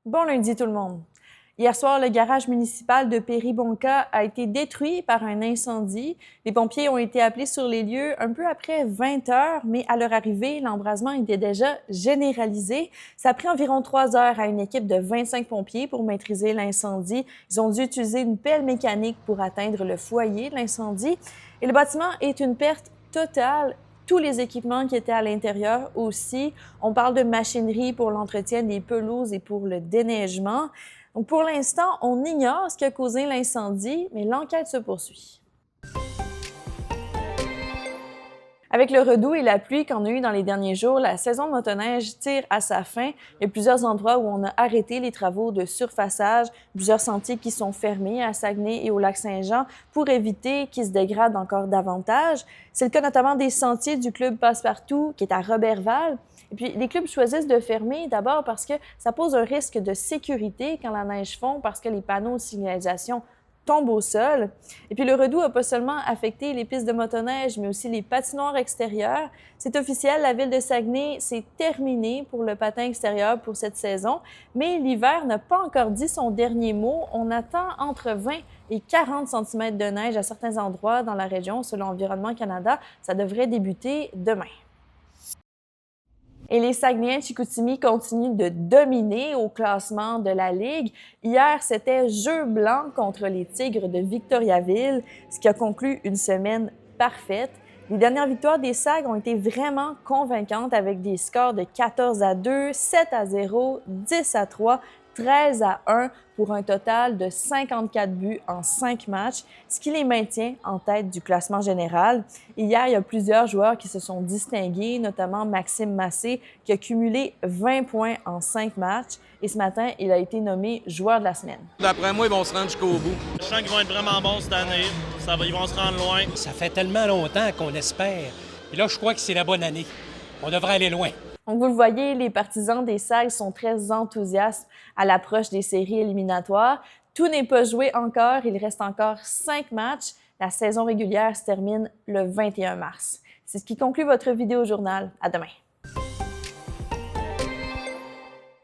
Bon lundi tout le monde! Hier soir, le garage municipal de Péribonka a été détruit par un incendie. Les pompiers ont été appelés sur les lieux un peu après 20 heures, mais à leur arrivée, l'embrasement était déjà généralisé. Ça a pris environ 3 heures à une équipe de 25 pompiers pour maîtriser l'incendie. Ils ont dû utiliser une pelle mécanique pour atteindre le foyer de l'incendie. Et le bâtiment est une perte totale. Tous les équipements qui étaient à l'intérieur aussi. On parle de machinerie pour l'entretien des pelouses et pour le déneigement. Donc pour l'instant, on ignore ce qui a causé l'incendie, mais l'enquête se poursuit. Avec le redoux et la pluie qu'on a eu dans les derniers jours, la saison de motoneige tire à sa fin. Il y a plusieurs endroits où on a arrêté les travaux de surfaçage, plusieurs sentiers qui sont fermés à Saguenay et au Lac-Saint-Jean pour éviter qu'ils se dégradent encore davantage. C'est le cas notamment des sentiers du club Passepartout qui est à Roberval. Et puis, les clubs choisissent de fermer d'abord parce que ça pose un risque de sécurité quand la neige fond, parce que les panneaux de signalisation tombent au sol. Et puis, le redoux n'a pas seulement affecté les pistes de motoneige, mais aussi les patinoires extérieures. C'est officiel, la ville de Saguenay, c'est terminé pour le patin extérieur pour cette saison, mais l'hiver n'a pas encore dit son dernier mot. On attend entre 20 et 40 cm de neige à certains endroits dans la région, selon Environnement Canada. Ça devrait débuter demain. Et les Saguenayens de Chicoutimi continuent de dominer au classement de la Ligue. Hier, c'était jeu blanc contre les Tigres de Victoriaville, ce qui a conclu une semaine parfaite. Les dernières victoires des Sags ont été vraiment convaincantes avec des scores de 14-2, 7-0, 10-3, 13-1 pour un total de 54 buts en 5 matchs, ce qui les maintient en tête du classement général. Hier, il y a plusieurs joueurs qui se sont distingués, notamment Maxime Massé, qui a cumulé 20 points en 5 matchs. Et ce matin, il a été nommé joueur de la semaine. D'après moi, ils vont se rendre jusqu'au bout. Je sens qu'ils vont être vraiment bons cette année. Ils vont se rendre loin. Ça fait tellement longtemps qu'on espère. Et là, je crois que c'est la bonne année. On devrait aller loin. Donc, vous le voyez, les partisans des Sags sont très enthousiastes à l'approche des séries éliminatoires. Tout n'est pas joué encore. Il reste encore 5 matchs. La saison régulière se termine le 21 mars. C'est ce qui conclut votre vidéo journal. À demain.